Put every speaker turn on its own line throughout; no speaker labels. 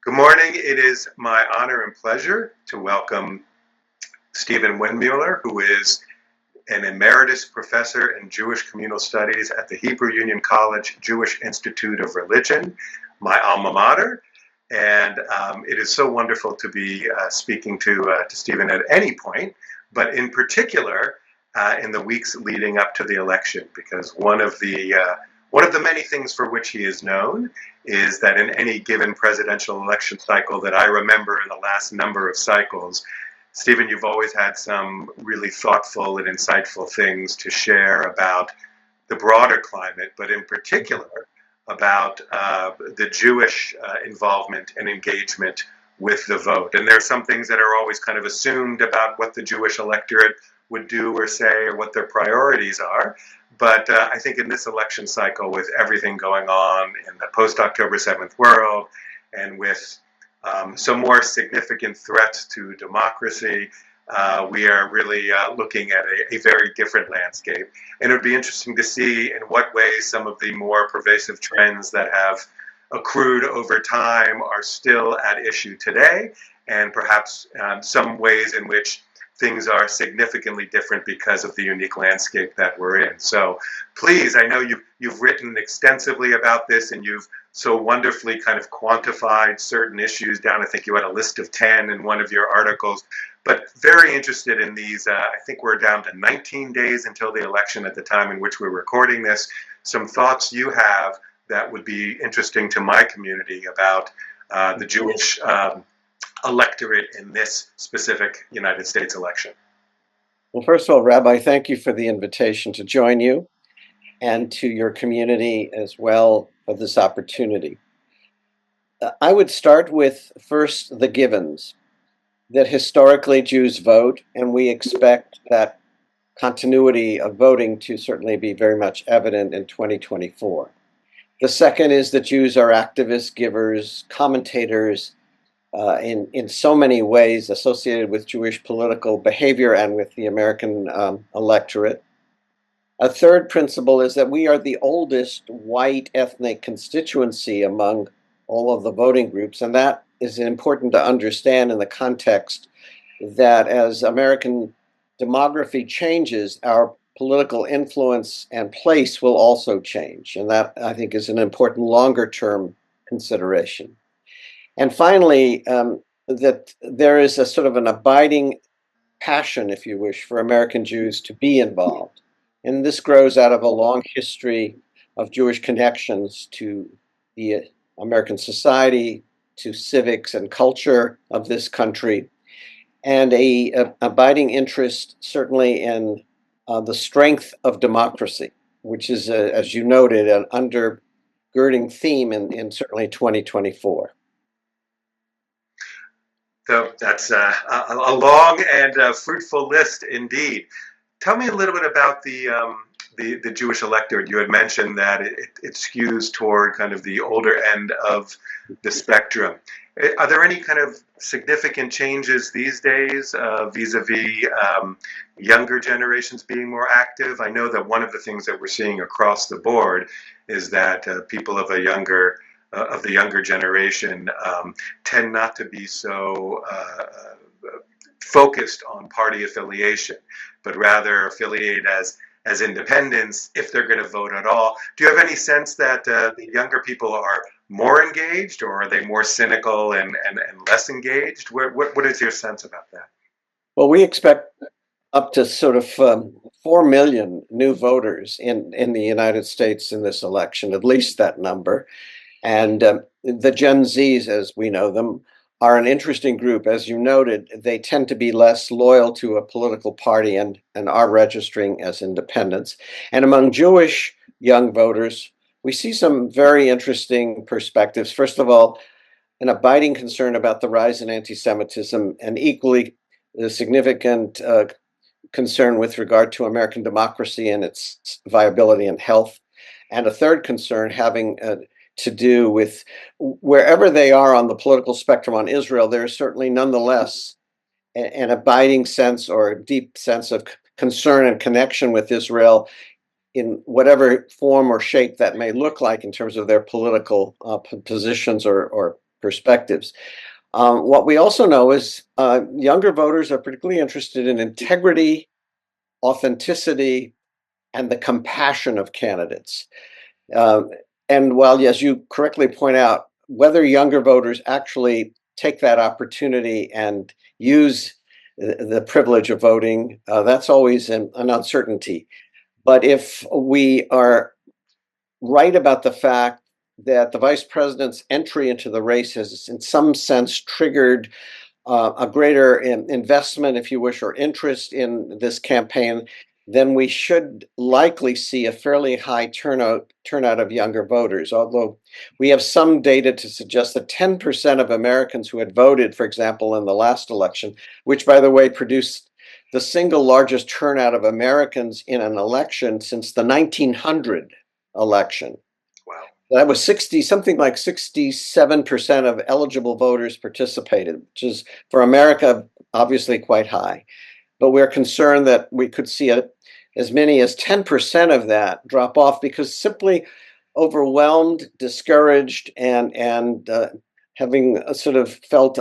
Good morning. It is my honor and pleasure to welcome Stephen Windmueller, who is an Emeritus Professor in Jewish Communal Studies at the Hebrew Union College Jewish Institute of Religion, my alma mater. And it is so wonderful to be speaking to Stephen at any point, but in particular in the weeks leading up to the election, because one of the many things for which he is known is that in any given presidential election cycle that I remember in the last number of cycles, Stephen, you've always had some really thoughtful and insightful things to share about the broader climate, but in particular about the Jewish involvement and engagement with the vote. And there are some things that are always kind of assumed about what the Jewish electorate would do or say or what their priorities are. But I think in this election cycle, with everything going on in the post-October 7th world and with some more significant threats to democracy, we are really looking at a very different landscape. And it would be interesting to see in what ways some of the more pervasive trends that have accrued over time are still at issue today, and perhaps some ways in which things are significantly different because of the unique landscape that we're in. So please, I know you've written extensively about this, and you've so wonderfully kind of quantified certain issues down. I think you had a list of 10 in one of your articles, but very interested in these. I think we're down to 19 days until the election at the time in which we're recording this. Some thoughts you have that would be interesting to my community about the Jewish electorate in this specific United States election.
Well, first of all, Rabbi, thank you for the invitation to join you and to your community as well for this opportunity. I would start with first the givens, that historically Jews vote, and we expect that continuity of voting to certainly be very much evident in 2024. The second is that Jews are activists, givers, commentators, in so many ways associated with Jewish political behavior and with the American electorate. A third principle is that we are the oldest white ethnic constituency among all of the voting groups, and that is important to understand in the context that as American demography changes, our political influence and place will also change, and that, I think, is an important longer-term consideration. And finally, that there is a sort of an abiding passion, if you wish, for American Jews to be involved. And this grows out of a long history of Jewish connections to the American society, to civics and culture of this country, and a abiding interest certainly in the strength of democracy, which is, as you noted, an undergirding theme in certainly 2024.
So that's a long and fruitful list indeed. Tell me a little bit about the Jewish electorate. You had mentioned that it skews toward kind of the older end of the spectrum. Are there any kind of significant changes these days vis-a-vis younger generations being more active? I know that one of the things that we're seeing across the board is that people of the younger generation tend not to be so focused on party affiliation, but rather affiliate as independents if they're going to vote at all. Do you have any sense that the younger people are more engaged, or are they more cynical and less engaged? What is your sense about that?
Well, we expect up to sort of 4 million new voters in the United States in this election, at least that number. And the Gen Zs, as we know them, are an interesting group. As you noted, they tend to be less loyal to a political party and are registering as independents. And among Jewish young voters, we see some very interesting perspectives. First of all, an abiding concern about the rise in anti-Semitism, and equally significant concern with regard to American democracy and its viability and health. And a third concern having to do with wherever they are on the political spectrum on Israel, there is certainly nonetheless an abiding sense or a deep sense of concern and connection with Israel in whatever form or shape that may look like in terms of their political positions or perspectives. What we also know is younger voters are particularly interested in integrity, authenticity, and the compassion of candidates. Uh, and while, as you correctly point out, whether younger voters actually take that opportunity and use the privilege of voting, that's always an uncertainty. But if we are right about the fact that the vice president's entry into the race has, in some sense, triggered a greater investment, if you wish, or interest in this campaign, then we should likely see a fairly high turnout of younger voters. Although we have some data to suggest that 10% of Americans who had voted, for example, in the last election, which, by the way, produced the single largest turnout of Americans in an election since the 1900 election.
Wow.
That was something like 67% of eligible voters participated, which is for America obviously quite high. But we're concerned that we could see as many as 10% of that drop off because simply overwhelmed, discouraged, and having sort of felt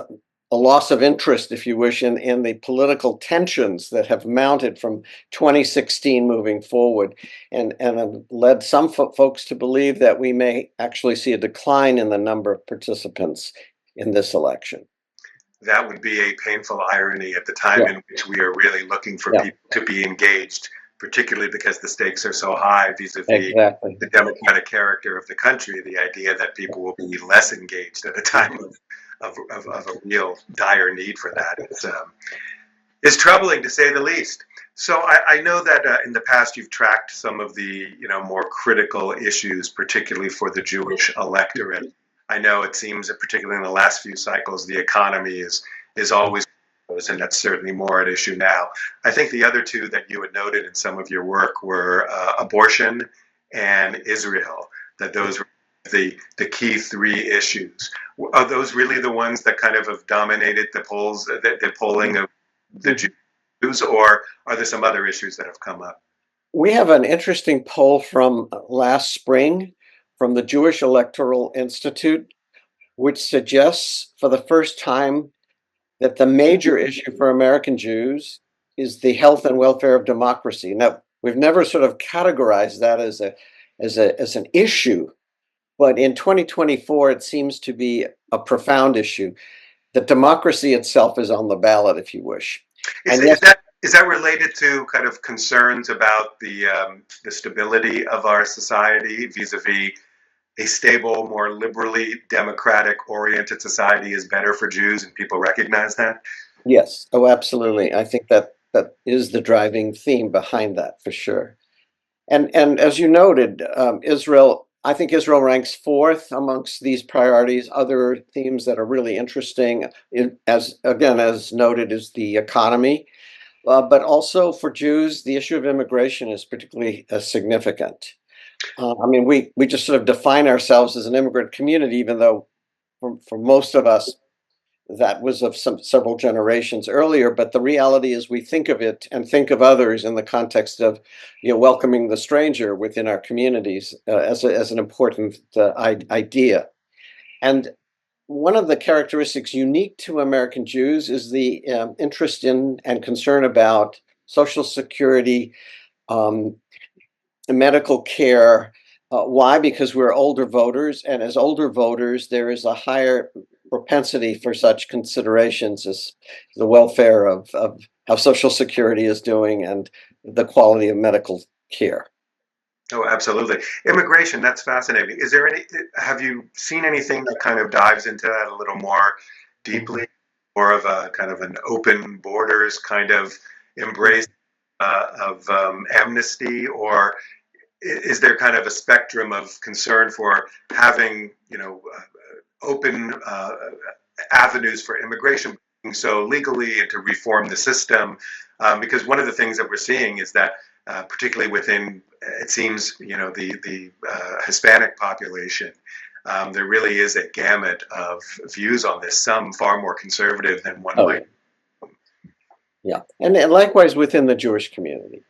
a loss of interest, if you wish, in the political tensions that have mounted from 2016 moving forward, and have led some folks to believe that we may actually see a decline in the number of participants in this election.
That would be a painful irony at the time in which we are really looking for people to be engaged, particularly because the stakes are so high vis-a-vis the democratic character of the country, the idea that people will be less engaged at a time of a real dire need for that. It's troubling, to say the least. So I know that in the past you've tracked some of the more critical issues, particularly for the Jewish electorate. I know it seems that particularly in the last few cycles, the economy is always, and that's certainly more at issue now. I think the other two that you had noted in some of your work were abortion and Israel, that those were the key three issues. Are those really the ones that kind of have dominated the polls, the polling of the Jews, or are there some other issues that have come up?
We have an interesting poll from last spring from the Jewish Electoral Institute, which suggests for the first time that the major issue for American Jews is the health and welfare of democracy. Now, we've never sort of categorized that as an issue, but in 2024, it seems to be a profound issue. That democracy itself is on the ballot, if you wish.
Is that related to kind of concerns about the stability of our society vis-a-vis a stable, more liberally democratic-oriented society is better for Jews, and people recognize that?
Yes. Oh, absolutely. I think that is the driving theme behind that, for sure. And as you noted, I think Israel ranks fourth amongst these priorities. Other themes that are really interesting, as noted, is the economy. But also for Jews, the issue of immigration is particularly significant. We just sort of define ourselves as an immigrant community, even though for most of us, that was of several generations earlier. But the reality is we think of it and think of others in the context of welcoming the stranger within our communities as an important idea. And one of the characteristics unique to American Jews is the interest in and concern about Social Security, medical care. Why? Because we're older voters, and as older voters, there is a higher propensity for such considerations as the welfare of how Social Security is doing and the quality of medical care.
Oh, absolutely. Immigration, that's fascinating. Have you seen anything that kind of dives into that a little more deeply, more of a kind of an open borders kind of embrace of amnesty, or is there kind of a spectrum of concern for having, open avenues for immigration, so legally, and to reform the system? Because one of the things that we're seeing is that particularly within, it seems, the Hispanic population, there really is a gamut of views on this, some far more conservative than one might.
Yeah, and likewise within the Jewish community.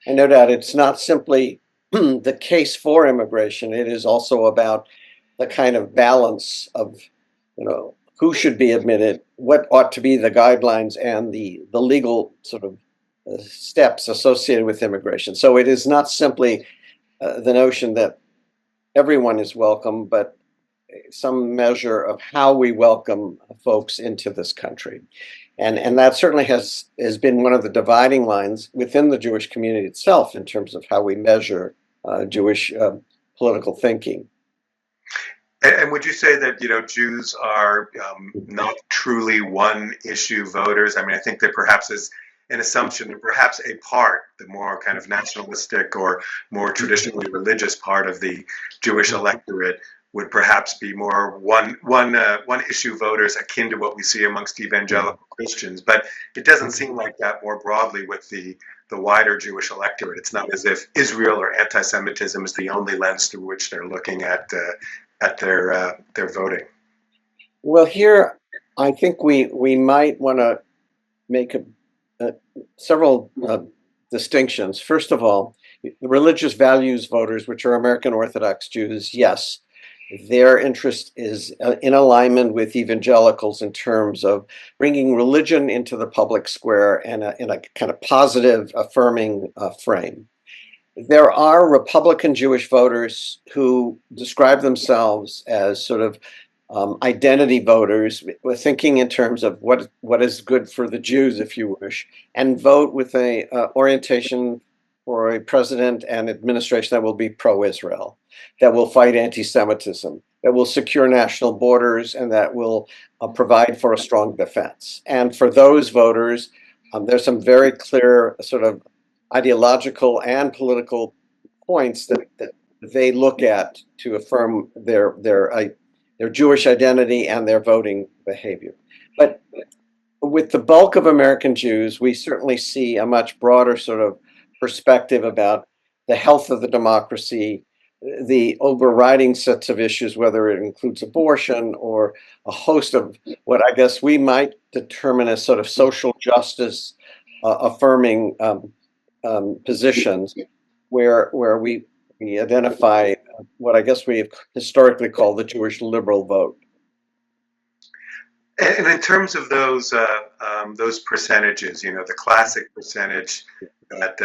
And no doubt it's not simply the case for immigration, it is also about the kind of balance of who should be admitted, what ought to be the guidelines and the legal sort of steps associated with immigration. So it is not simply the notion that everyone is welcome, but some measure of how we welcome folks into this country. And that certainly has been one of the dividing lines within the Jewish community itself in terms of how we measure Jewish political thinking.
And would you say that Jews are not truly one-issue voters? I mean, I think there perhaps is an assumption that perhaps a part, the more kind of nationalistic or more traditionally religious part of the Jewish electorate, would perhaps be more one-issue voters, akin to what we see amongst evangelical Christians. But it doesn't seem like that more broadly with the wider Jewish electorate. It's not as if Israel or anti-Semitism is the only lens through which they're looking at their voting.
Well, here I think we might want to make several distinctions. First of all, the religious values voters, which are American Orthodox Jews, yes, their interest is in alignment with evangelicals in terms of bringing religion into the public square and in a kind of positive, affirming frame. There are Republican Jewish voters who describe themselves as sort of identity voters, thinking in terms of what is good for the Jews, if you wish, and vote with a orientation for a president and administration that will be pro-Israel, that will fight anti-Semitism, that will secure national borders, and that will provide for a strong defense. And for those voters, there's some very clear sort of ideological and political points that they look at to affirm their Jewish identity and their voting behavior. But with the bulk of American Jews, we certainly see a much broader sort of perspective about the health of the democracy, the overriding sets of issues, whether it includes abortion or a host of what I guess we might determine as sort of social justice affirming positions, where we identify what I guess we have historically called the Jewish liberal vote.
And in terms of those percentages, the classic percentage that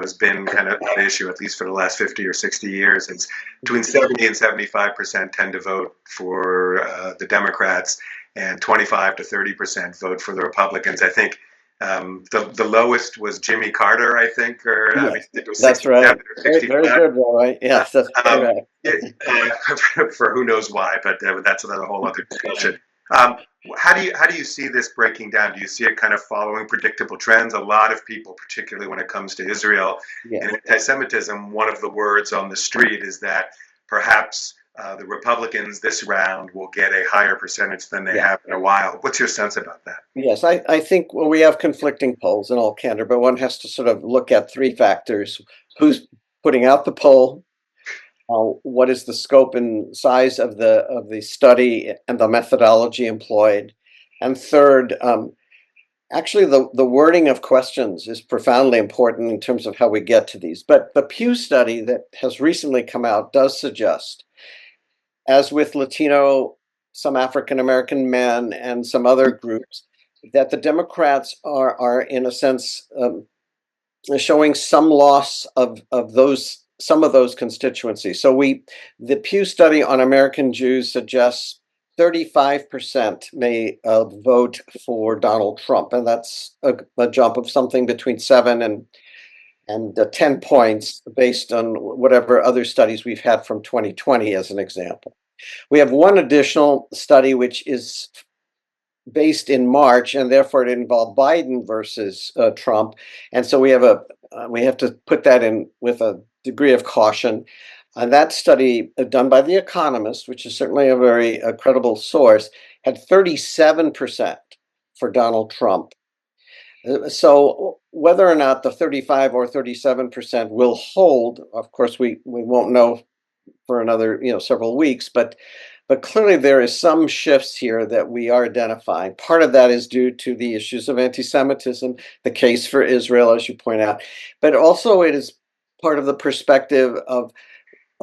has been kind of an issue at least for the last 50 or 60 years is between 70 and 75% tend to vote for the Democrats, and 25 to 30% vote for the Republicans. I think the lowest was Jimmy Carter, I think, or
Yeah,
I think it was
that's right. Very, very
65.
good, Rabbi. Yes, that's correct.
For who knows why, but that's another whole other discussion. How do you see this breaking down? Do you see it kind of following predictable trends? A lot of people, particularly when it comes to Israel
Yeah.
and anti-Semitism, one of the words on the street is that perhaps the Republicans this round will get a higher percentage than they have in a while. What's your sense about that?
Yes, I think we have conflicting polls in all candor, but one has to sort of look at three factors: who's putting out the poll, what is the scope and size of the study and the methodology employed, and third, actually the wording of questions is profoundly important in terms of how we get to these. But the Pew study that has recently come out does suggest, as with Latino, some African American men, and some other groups, that the Democrats are in a sense showing some loss of some of those constituencies. So the Pew study on American Jews suggests 35% may vote for Donald Trump, and that's a jump of something between 7 and 10 points based on whatever other studies we've had from 2020 as an example. We have one additional study which is based in March, and therefore it involved Biden versus Trump, and so we have to put that in with a degree of caution. That study, done by The Economist, which is certainly a very credible source, had 37% for Donald Trump. So whether or not the 35 or 37% will hold, of course, we won't know for another several weeks, but clearly there is some shifts here that we are identifying. Part of that is due to the issues of anti-Semitism, the case for Israel, as you point out, but also it is part of the perspective of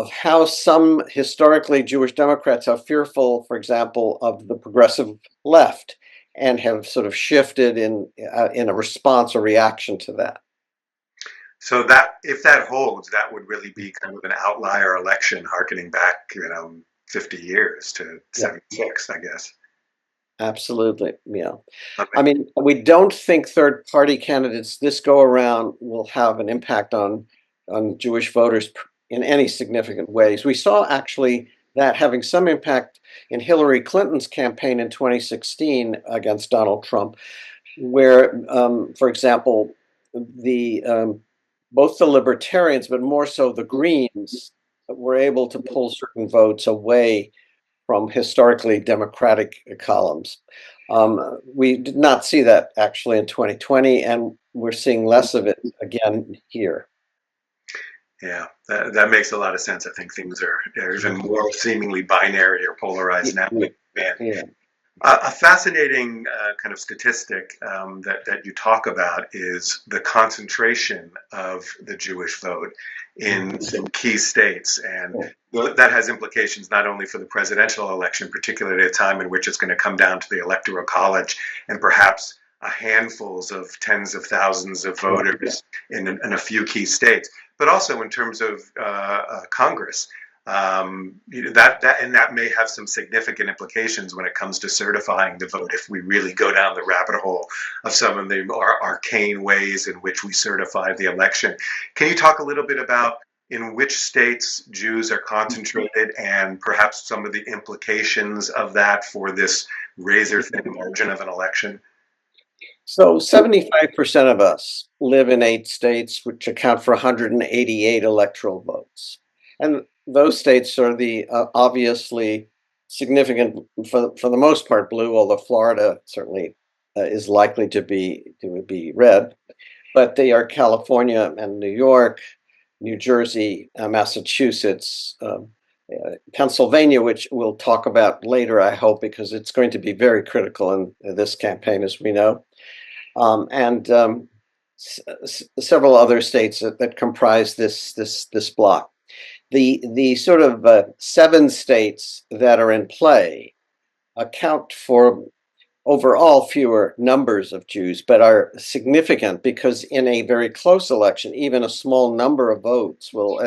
of how some historically Jewish Democrats are fearful, for example, of the progressive left, and have sort of shifted in a response or reaction to that.
So that if that holds, that would really be kind of an outlier election, harkening back, 50 years to
Yeah,
76, I guess.
absolutely. Yeah.
Okay.
I mean, we don't think third party candidates this go around will have an impact on Jewish voters in any significant ways. We saw actually that having some impact in Hillary Clinton's campaign in 2016 against Donald Trump, where, for example, the both the libertarians, but more so the Greens, were able to pull certain votes away from historically Democratic columns. We did not see that actually in 2020, and we're seeing less of it again here.
Yeah, that makes a lot of sense. I think things are even more seemingly binary or polarized now.
Yeah,
Man,
yeah.
a fascinating kind of statistic that you talk about is the concentration of the Jewish vote in some key states. And that has implications not only for the presidential election, particularly at a time in which it's going to come down to the electoral college and perhaps a handfuls of tens of thousands of voters in a few key states, but also in terms of Congress. That may have some significant implications when it comes to certifying the vote if we really go down the rabbit hole of some of the more arcane ways in which we certify the election. Can you talk a little bit about in which states Jews are concentrated and perhaps some of the implications of that for this razor thin margin of an election?
So 75% of us live in 8 states, which account for 188 electoral votes. And those states are the obviously significant, for the most part, blue, although Florida certainly is likely to be red. But they are California and New York, New Jersey, Massachusetts, Pennsylvania, which we'll talk about later, I hope, because it's going to be very critical in this campaign, as we know, and several other states that comprise this block. The sort of 7 states that are in play account for overall fewer numbers of Jews, but are significant because in a very close election, even a small number of votes will,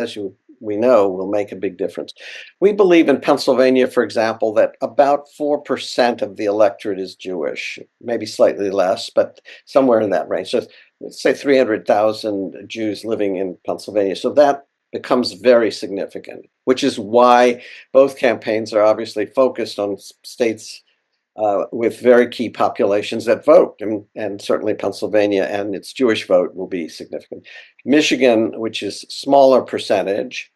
we know, will make a big difference. We believe in Pennsylvania, for example, that about 4% of the electorate is Jewish, maybe slightly less, but somewhere in that range. So let's say 300,000 Jews living in Pennsylvania. So that becomes very significant, which is why both campaigns are obviously focused on states with very key populations that vote, and certainly Pennsylvania and its Jewish vote will be significant. Michigan, which is smaller percentage,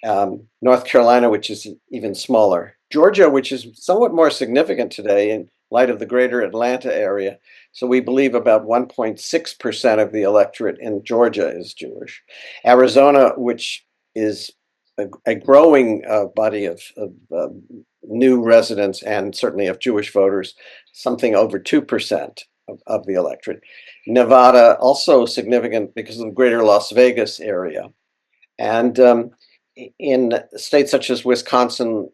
North Carolina, which is even smaller, Georgia, which is somewhat more significant today in light of the greater Atlanta area. So we believe about 1.6% of the electorate in Georgia is Jewish. Arizona, which is a growing body of new residents and certainly of Jewish voters, something over 2% of the electorate. Nevada, also significant because of the greater Las Vegas area. And in states such as Wisconsin,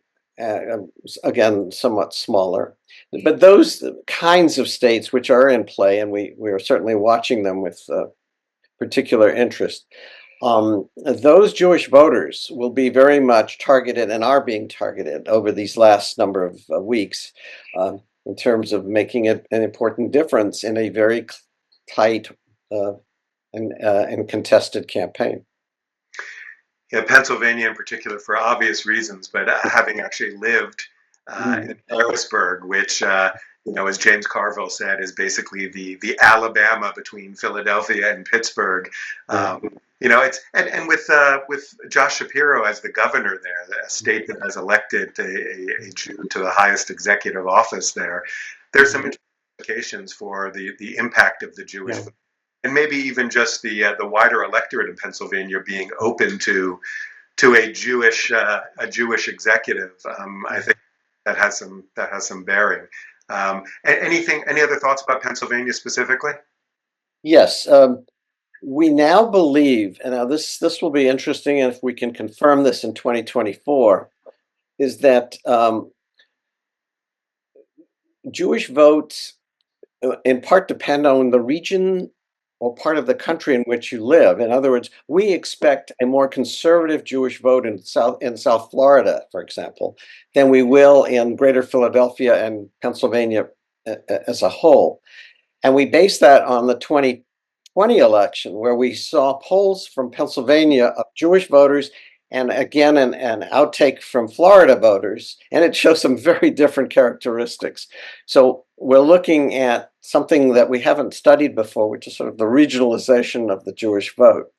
again, somewhat smaller. But those kinds of states which are in play, and we are certainly watching them with particular interest, those Jewish voters will be very much targeted and are being targeted over these last number of weeks in terms of making it an important difference in a very tight and contested campaign.
Yeah, Pennsylvania in particular for obvious reasons, but having actually lived in Harrisburg, which as James Carville said, is basically the Alabama between Philadelphia and Pittsburgh. It's with Josh Shapiro as the governor there, a state that has elected a Jew to the highest executive office there. There's some implications for the impact of the Jewish vote, and maybe even just the wider electorate in Pennsylvania being open to a Jewish executive. I think that has some bearing. Any other thoughts about Pennsylvania specifically?
Yes. we now believe, and now this will be interesting, and if we can confirm this in 2024, is that Jewish votes in part depend on the region or part of the country in which you live. In other words, we expect a more conservative Jewish vote in South Florida, for example, than we will in Greater Philadelphia and Pennsylvania as a whole. And we base that on the 2020 election, where we saw polls from Pennsylvania of Jewish voters and again an outtake from Florida voters, and it shows some very different characteristics. So we're looking at something that we haven't studied before, which is sort of the regionalization of the Jewish vote,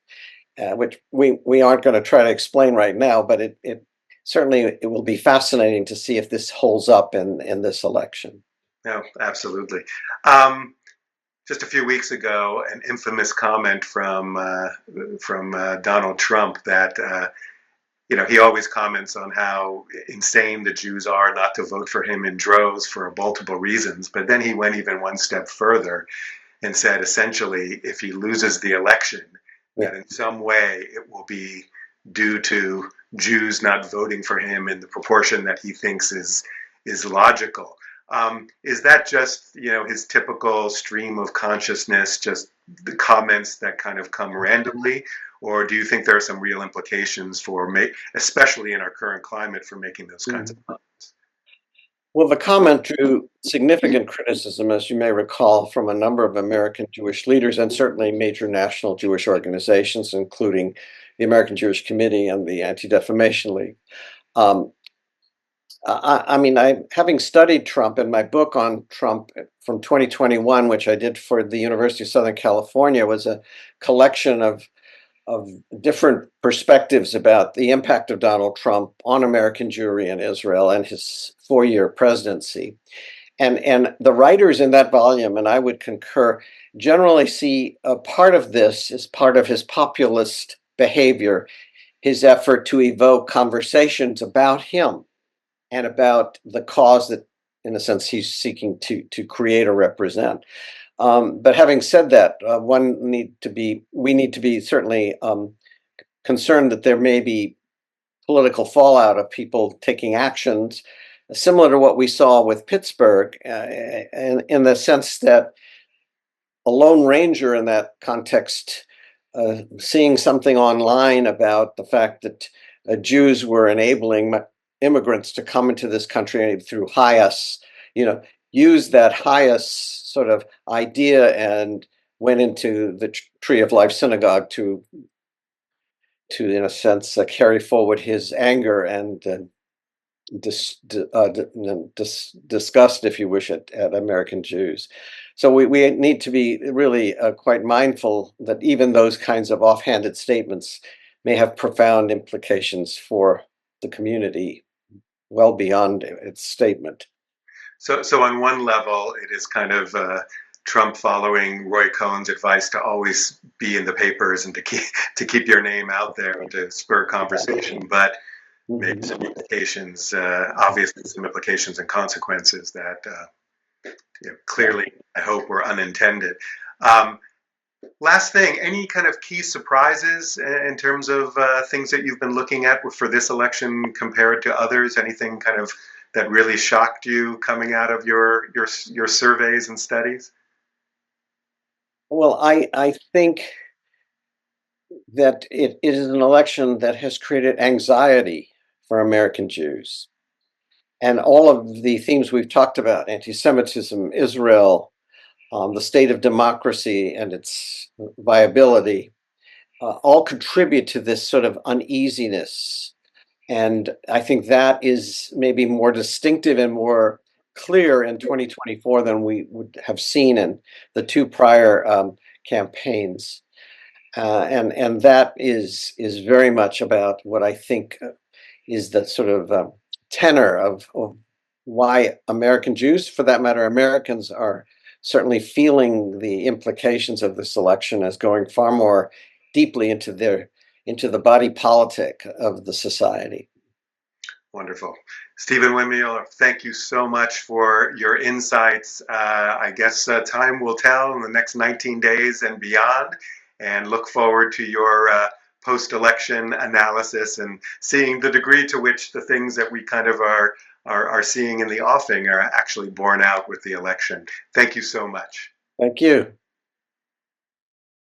which we aren't going to try to explain right now, but it certainly it will be fascinating to see if this holds up in this election.
No, absolutely. Just a few weeks ago, an infamous comment from Donald Trump that he always comments on how insane the Jews are not to vote for him in droves for multiple reasons. But then he went even one step further and said, essentially, if he loses the election, that in some way it will be due to Jews not voting for him in the proportion that he thinks is logical. Is that just his typical stream of consciousness, just the comments that kind of come randomly, or do you think there are some real implications for especially in our current climate, for making those kinds of comments?
Well, the comment drew significant criticism, as you may recall, from a number of American Jewish leaders and certainly major national Jewish organizations, including the American Jewish Committee and the Anti-Defamation League. I mean, having studied Trump in my book on Trump from 2021, which I did for the University of Southern California, was a collection of different perspectives about the impact of Donald Trump on American Jewry in Israel and his 4-year presidency. And the writers in that volume, and I would concur, generally see a part of this as part of his populist behavior, his effort to evoke conversations about him and about the cause that, in a sense, he's seeking to create or represent. But having said that, we need to be certainly concerned that there may be political fallout of people taking actions similar to what we saw with Pittsburgh, in the sense that a lone ranger in that context, seeing something online about the fact that Jews were enabling immigrants to come into this country through HIAS, used that HIAS sort of idea and went into the Tree of Life Synagogue to in a sense, carry forward his anger and disgust, if you wish, at American Jews. So we need to be really quite mindful that even those kinds of offhanded statements may have profound implications for the community well beyond its statement.
So on one level, it is kind of Trump following Roy Cohn's advice to always be in the papers and to keep your name out there and to spur conversation, but maybe some implications, obviously some implications and consequences that clearly, I hope, were unintended. Last thing, any kind of key surprises in terms of things that you've been looking at for this election compared to others? Anything kind of that really shocked you coming out of your surveys and studies?
Well, I think that it is an election that has created anxiety for American Jews. And all of the themes we've talked about, anti-Semitism, Israel, the state of democracy and its viability, all contribute to this sort of uneasiness. And I think that is maybe more distinctive and more clear in 2024 than we would have seen in the two prior campaigns. And that is very much about what I think is the sort of tenor of why American Jews, for that matter, Americans, are certainly feeling the implications of this election as going far more deeply into the body politic of the society.
Wonderful. Stephen Windmueller, thank you so much for your insights. I guess time will tell in the next 19 days and beyond. and look forward to your post-election analysis and seeing the degree to which the things that we kind of are seeing in the offing are actually borne out with the election. Thank you so much.
Thank you.